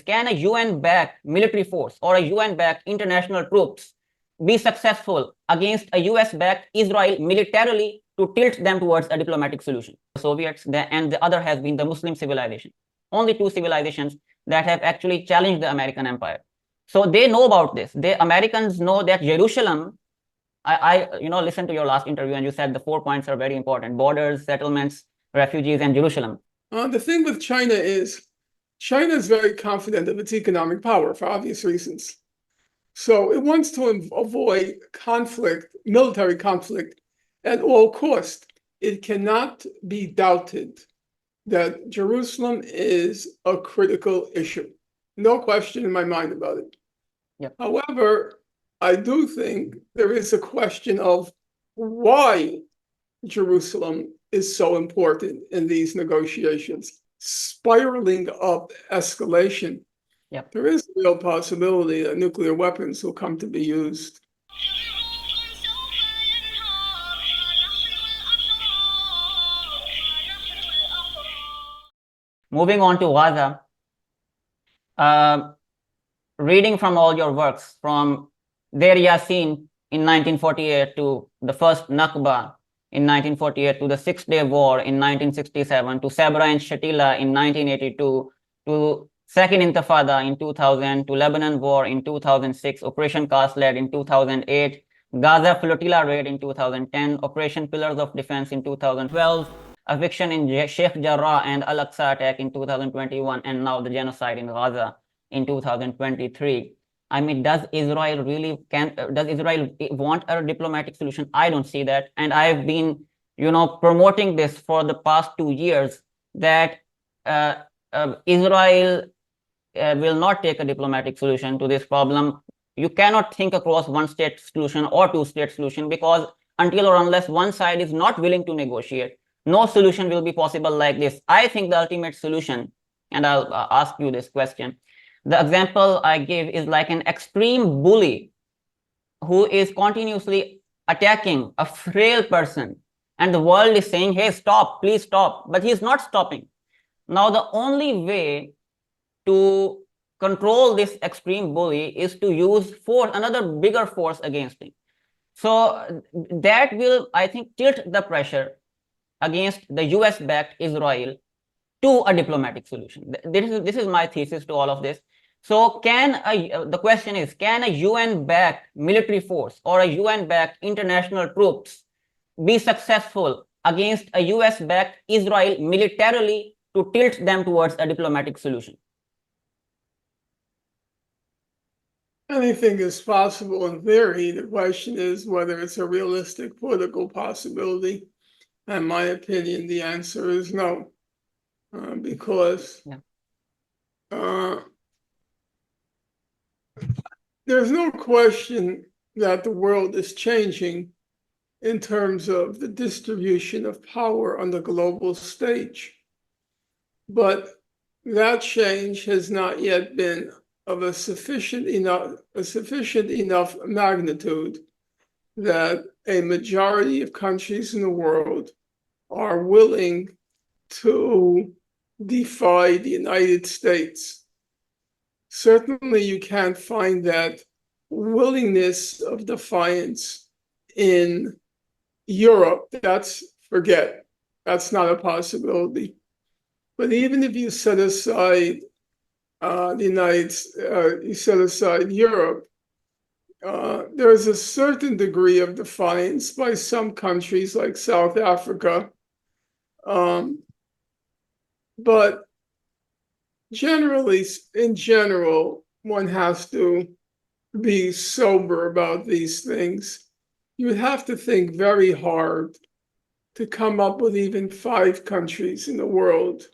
Can a UN-backed military force or a UN-backed international troops be successful against a US-backed Israel militarily to tilt them towards a diplomatic solution? The Soviets, and the other has been the Muslim civilization. Only two civilizations that have actually challenged the American empire. So they know about this. The Americans know that Jerusalem, I listened to your last interview and you said the 4 points are very important: borders, settlements, refugees, and Jerusalem. The thing with China is very confident of its economic power for obvious reasons. So it wants to avoid conflict, military conflict, at all costs. It cannot be doubted that Jerusalem is a critical issue. No question in my mind about it. Yep. However, I do think there is a question of why Jerusalem is so important in these negotiations. Spiraling up escalation. Yep. There is a real possibility that nuclear weapons will come to be used. Moving on to Gaza, reading from all your works, from Deir Yassin in 1948 to the first Nakba in 1948, to the Six-Day War in 1967, to Sabra and Shatila in 1982, to Second Intifada in 2000, to Lebanon War in 2006, Operation Cast Lead in 2008, Gaza Flotilla Raid in 2010, Operation Pillars of Defense in 2012, eviction in Sheikh Jarrah and Al-Aqsa attack in 2021, and now the genocide in Gaza in 2023. I mean, does Israel want a diplomatic solution? I don't see that. And I've been, promoting this for the past 2 years, that Israel will not take a diplomatic solution to this problem. You cannot think across one-state solution or two-state solution, because until or unless one side is not willing to negotiate, no solution will be possible like this. I think the ultimate solution, and I'll ask you this question, the example I give is like an extreme bully who is continuously attacking a frail person, and the world is saying, hey, stop, please stop, but he's not stopping. Now, the only way to control this extreme bully is to use force, another bigger force against him. So that will, I think, tilt the pressure against the US-backed Israel to a diplomatic solution. This is my thesis to all of this. So the question is, can a UN-backed military force or a UN-backed international troops be successful against a US-backed Israel militarily to tilt them towards a diplomatic solution? Anything is possible in theory. The question is whether it's a realistic political possibility. In my opinion, the answer is no, because there's no question that the world is changing in terms of the distribution of power on the global stage. But that change has not yet been of a sufficient enough magnitude that a majority of countries in the world are willing to defy the United States. Certainly, you can't find that willingness of defiance in Europe. That's not a possibility. But even if you set aside you set aside Europe, there's a certain degree of defiance by some countries like South Africa. But in general, one has to be sober about these things. You would have to think very hard to come up with even 5 countries in the world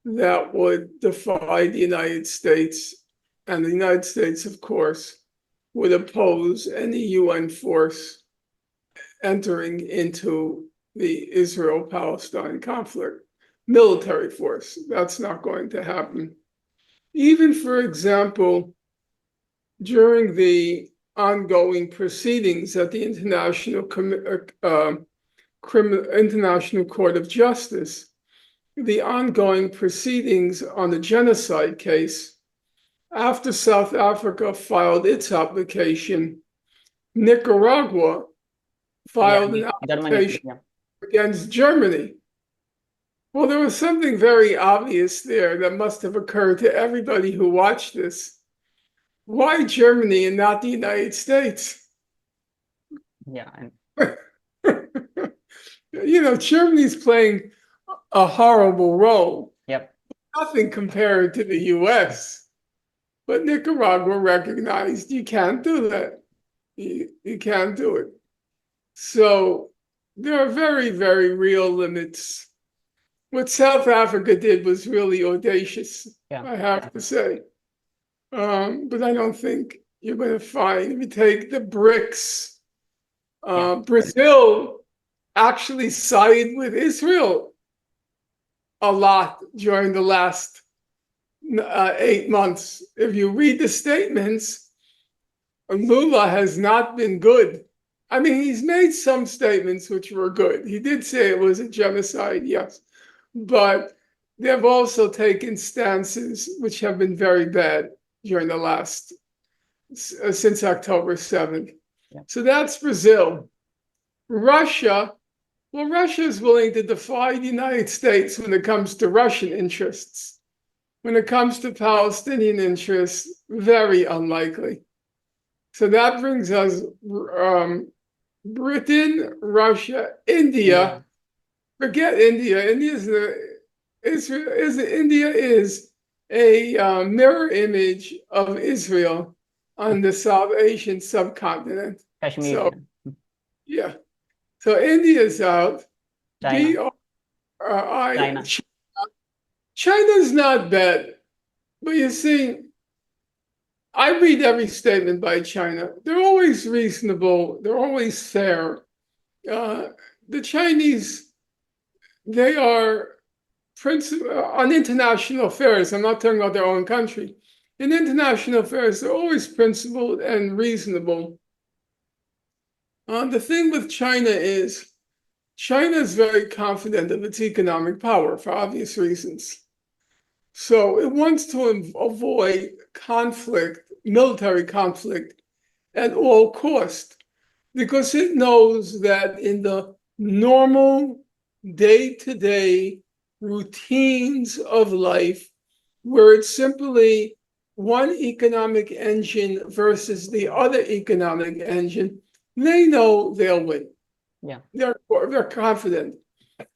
that would defy the United States. And the United States, of course, would oppose any UN force entering into the Israel-Palestine conflict. Military force, that's not going to happen. Even, for example, during the ongoing proceedings at the International Court of Justice, the ongoing proceedings on the genocide case, after South Africa filed its application, Nicaragua filed an Germany, application against Germany. Well, there was something very obvious there that must have occurred to everybody who watched this. Why Germany and not the United States? yeah, You know, Germany's playing a horrible role. yep, Nothing compared to the US. But Nicaragua recognized you can't do that. You can't do it. So there are very, very real limits. What South Africa did was really audacious, I have to say. But I don't think you're going to find, if you take the BRICS, Brazil actually sided with Israel a lot during the last 8 months. If you read the statements, Lula has not been good. I mean, he's made some statements which were good. He did say it was a genocide, yes. But they've also taken stances which have been very bad during the last, since October 7th. So that's Brazil. Russia, well, Russia is willing to defy the United States when it comes to Russian interests. When it comes to Palestinian interests, very unlikely. So that brings us Britain, Russia, India. Forget India. India is a mirror image of Israel on the South Asian subcontinent. Kashmir. So, yeah. So India's out. China. China. China's not bad. But you see, I read every statement by China. They're always reasonable. They're always fair. The Chinese, they are on international affairs. I'm not talking about their own country. In international affairs, they're always principled and reasonable. The thing with China is very confident of its economic power for obvious reasons. So it wants to avoid conflict, military conflict, at all cost, because it knows that in the normal day-to-day routines of life, where it's simply one economic engine versus the other economic engine, they know they'll win. Yeah, they're confident.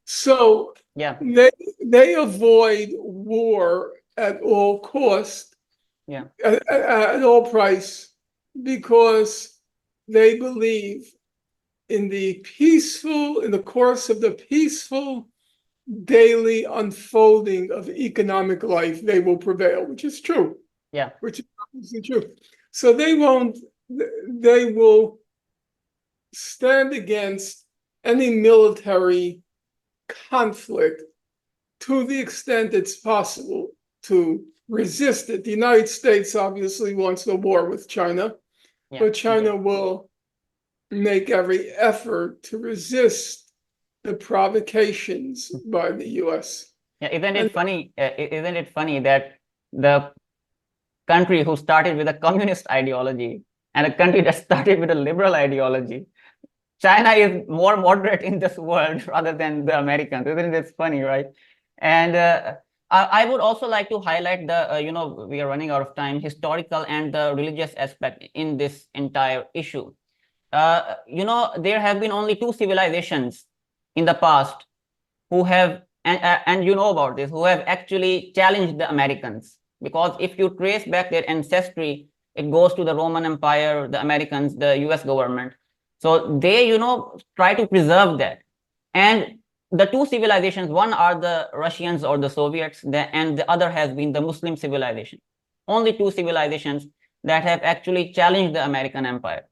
So yeah, they avoid war at all cost, yeah, at all price, because they believe in the course of the peaceful daily unfolding of economic life, they will prevail, which is true. yeah, Which is obviously true. So they will stand against any military conflict to the extent it's possible to resist it. The United States obviously wants a war with China, but China will make every effort to resist the provocations by the US. Yeah, isn't it funny? Isn't it funny that the country who started with a communist ideology and a country that started with a liberal ideology, China is more moderate in this world rather than the Americans. Isn't it funny, right? And I would also like to highlight the, we are running out of time, historical and the religious aspect in this entire issue. There have been only two civilizations in the past who have, and you know about this, who have actually challenged the Americans. Because if you trace back their ancestry, it goes to the Roman Empire, the Americans, the US government. So they, try to preserve that. And the two civilizations, one are the Russians or the Soviets, and the other has been the Muslim civilization. Only two civilizations that have actually challenged the American empire.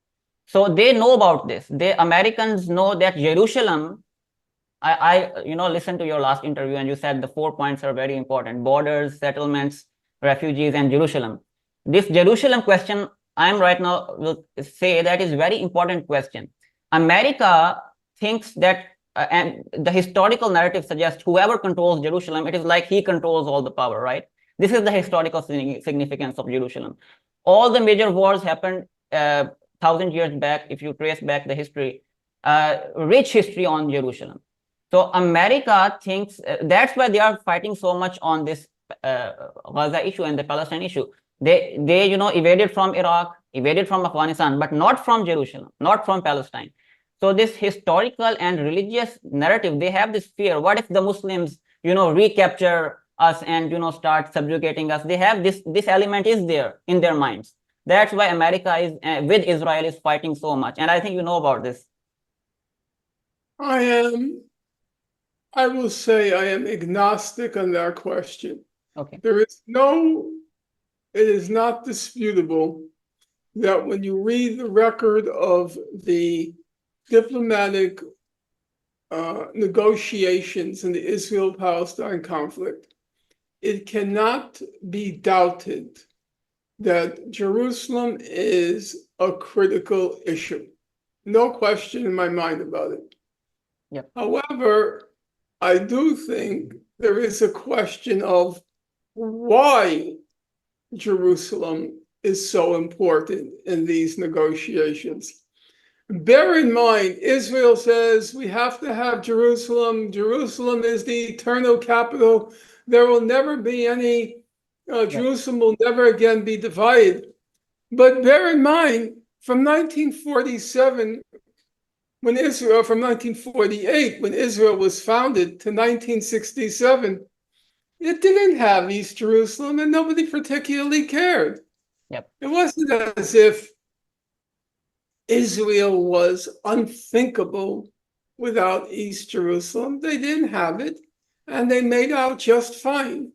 So they know about this. The Americans know that Jerusalem, I listened to your last interview and you said the 4 points are very important: borders, settlements, refugees, and Jerusalem. This Jerusalem question, I'm right now will say that is very important question. America thinks that, and the historical narrative suggests whoever controls Jerusalem, it is like he controls all the power, right? This is the historical significance of Jerusalem. All the major wars happened 1,000 years back, if you trace back the history, rich history on Jerusalem. So America thinks that's why they are fighting so much on this Gaza issue and the Palestine issue. They evaded from Iraq, evaded from Afghanistan, but not from Jerusalem, not from Palestine. So this historical and religious narrative, they have this fear. What if the Muslims, recapture us and start subjugating us? They have this element is there in their minds. That's why America is with Israel is fighting so much. And I think you know about this. I will say I am agnostic on that question. Okay. It is not disputable that when you read the record of the diplomatic negotiations in the Israel-Palestine conflict, it cannot be doubted that Jerusalem is a critical issue. No question in my mind about it. Yep. However, I do think there is a question of why Jerusalem is so important in these negotiations. Bear in mind, Israel says we have to have Jerusalem. Jerusalem is the eternal capital. There will never be any, Jerusalem will never again be divided. But bear in mind, from 1947, from 1948, when Israel was founded, to 1967, it didn't have East Jerusalem and nobody particularly cared. Yep. It wasn't as if Israel was unthinkable without East Jerusalem. They didn't have it, and they made out just fine.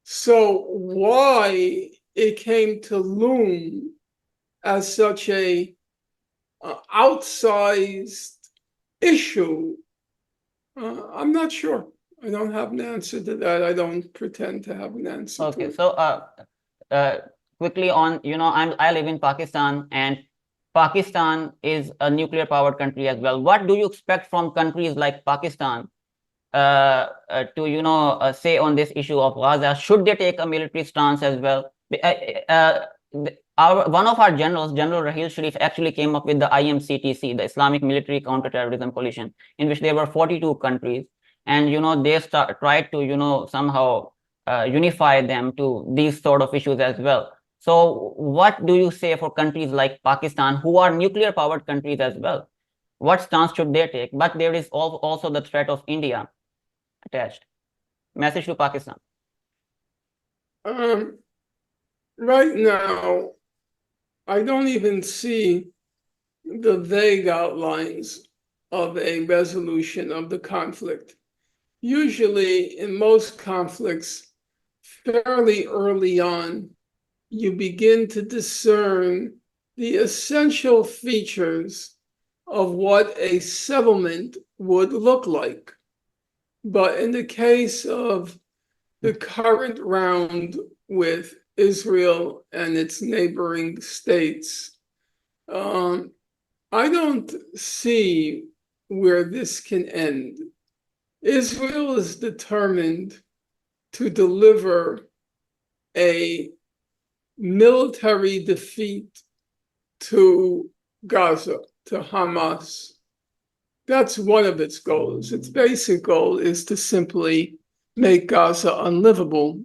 So why it came to loom as such a outsized issue, I'm not sure. I don't have an answer to that. I don't pretend to have an answer. Okay, so quickly on, I live in Pakistan, and Pakistan is a nuclear powered country as well. What do you expect from countries like Pakistan to say on this issue of Gaza? Should they take a military stance as well? One of our generals, General Rahil Sharif, actually came up with the IMCTC, the Islamic Military Counterterrorism Coalition, in which there were 42 countries. And they tried to somehow unify them to these sort of issues as well. So what do you say for countries like Pakistan, who are nuclear powered countries as well? What stance should they take? But there is also the threat of India attached. Message to Pakistan. Right now, I don't even see the vague outlines of a resolution of the conflict. Usually, in most conflicts, fairly early on, you begin to discern the essential features of what a settlement would look like. But in the case of the current round with Israel and its neighboring states, I don't see where this can end. Israel is determined to deliver a military defeat to Gaza, to Hamas. That's one of its goals. Its basic goal is to simply make Gaza unlivable,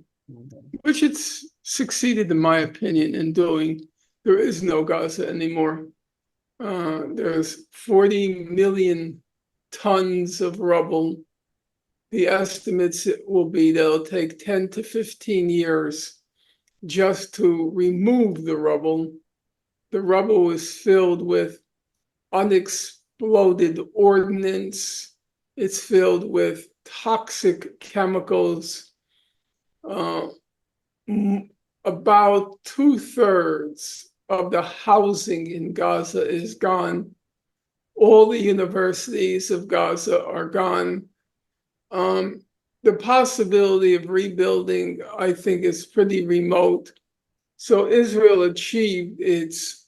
which it's succeeded, in my opinion, in doing. There is no Gaza anymore. There's 40 million tons of rubble. The estimates will be that it'll take 10 to 15 years just to remove the rubble. The rubble is filled with unexploded ordnance. It's filled with toxic chemicals. About 2/3 of the housing in Gaza is gone. All the universities of Gaza are gone. The possibility of rebuilding, I think, is pretty remote. So Israel achieved its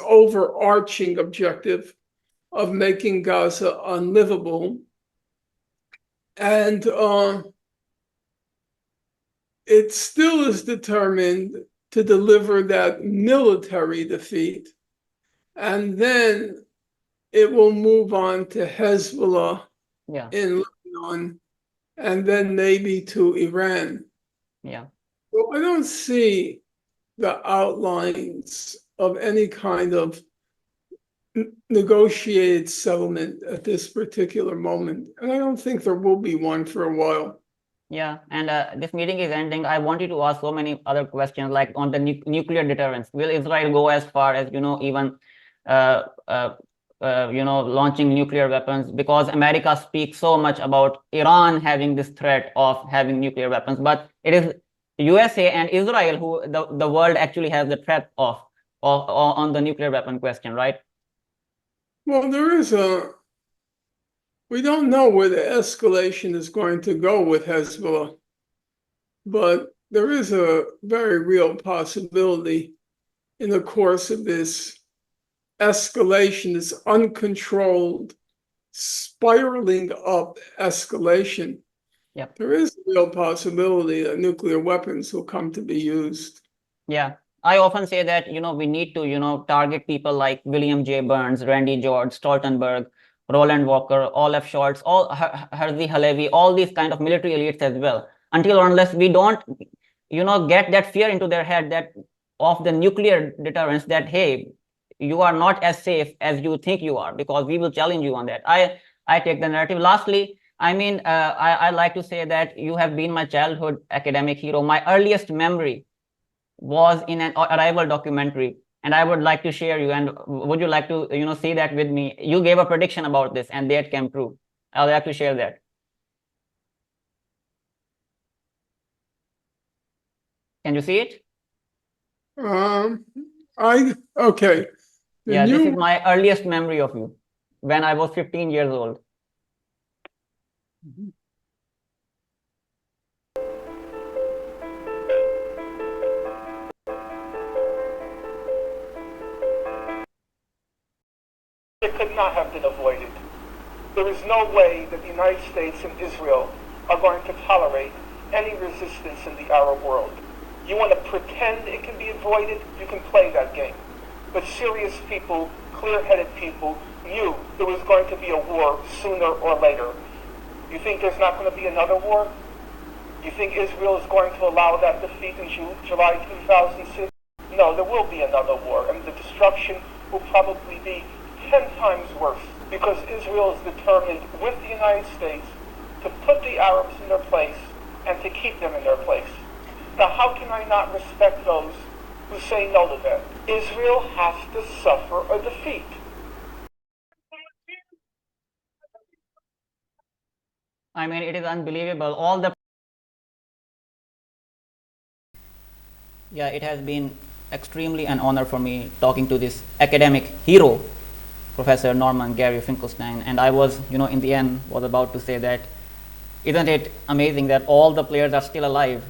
overarching objective of making Gaza unlivable. And it still is determined to deliver that military defeat, and then it will move on to Hezbollah Yeah, in Lebanon, and then maybe to Iran. yeah, Well, I don't see the outlines of any kind of negotiated settlement at this particular moment, and I don't think there will be one for a while. yeah. And this meeting is ending. I wanted to ask so many other questions, like on the nuclear deterrence. Will Israel go as far as, even uh, uh, launching nuclear weapons? Because America speaks so much about Iran having this threat of having nuclear weapons, but it is USA and Israel who the world actually has the threat of on the nuclear weapon question, right? Well, we don't know where the escalation is going to go with Hezbollah, but there is a very real possibility in the course of this escalation, this uncontrolled, spiraling up escalation. Yep. There is a real possibility that nuclear weapons will come to be used. Yeah. I often say that, we need to, target people like William J. Burns, Randy George, Stoltenberg, Roland Walker, Olaf Scholz, Herzi Halevi, all these kind of military elites as well. Until or unless we don't, get that fear into their head that of the nuclear deterrence that, hey, you are not as safe as you think you are, because we will challenge you on that. I take the narrative. Lastly, I like to say that you have been my childhood academic hero. My earliest memory was in an Arrival documentary, and I would like to share you. And would you like to, see that with me? You gave a prediction about this, and that came true. I would like to share that. Can you see it? Okay. Yeah, this is my earliest memory of you when I was 15 years old. It could not have been avoided. There is no way that the United States and Israel are going to tolerate any resistance in the Arab world. You want to pretend it can be avoided, you can play that game. But serious people, clear-headed people, knew there was going to be a war sooner or later. You think there's not going to be another war? You think Israel is going to allow that defeat in July 2006? No, there will be another war, and the destruction will probably be 10 times worse, because Israel is determined with the United States to put the Arabs in their place and to keep them in their place. Now, how can I not respect those who say no to that? Israel has to suffer a defeat. I mean, it is unbelievable. Yeah, it has been extremely an honor for me talking to this academic hero, Professor Norman Gary Finkelstein. And I was, in the end, was about to say that, isn't it amazing that all the players are still alive?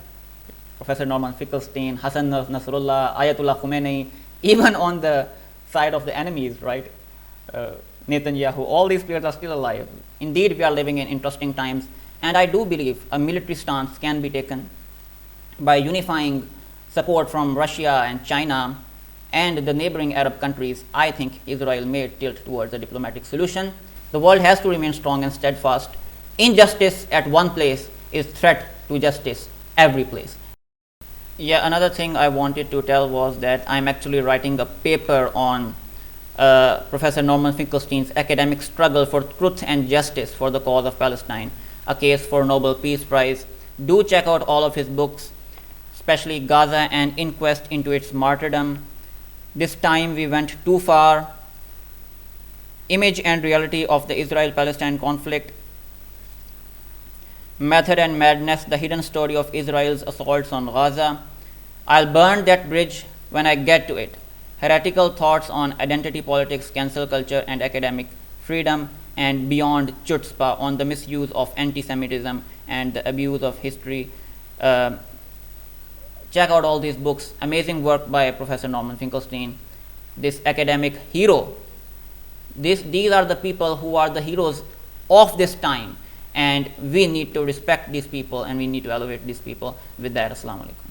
Professor Norman Finkelstein, Hassan Nasrullah, Ayatollah Khomeini, even on the side of the enemies, right? Netanyahu, all these players are still alive. Indeed, we are living in interesting times. And I do believe a military stance can be taken by unifying support from Russia and China and the neighboring Arab countries. I think Israel may tilt towards a diplomatic solution. The world has to remain strong and steadfast. Injustice at one place is threat to justice every place. Yeah, another thing I wanted to tell was that I'm actually writing a paper on Professor Norman Finkelstein's academic struggle for truth and justice for the cause of Palestine, a case for Nobel Peace Prize. Do check out all of his books, especially Gaza and Inquest into Its Martyrdom. This time we went too far. Image and reality of the Israel-Palestine conflict. Method and madness, the hidden story of Israel's assaults on Gaza. I'll burn that bridge when I get to it. Heretical thoughts on identity politics, cancel culture, and academic freedom, and beyond Chutzpah on the misuse of anti-Semitism and the abuse of history. Check out all these books. Amazing work by Professor Norman Finkelstein, this academic hero. These are the people who are the heroes of this time. and we need to respect these people and we need to elevate these people. With that, Assalamu alaikum.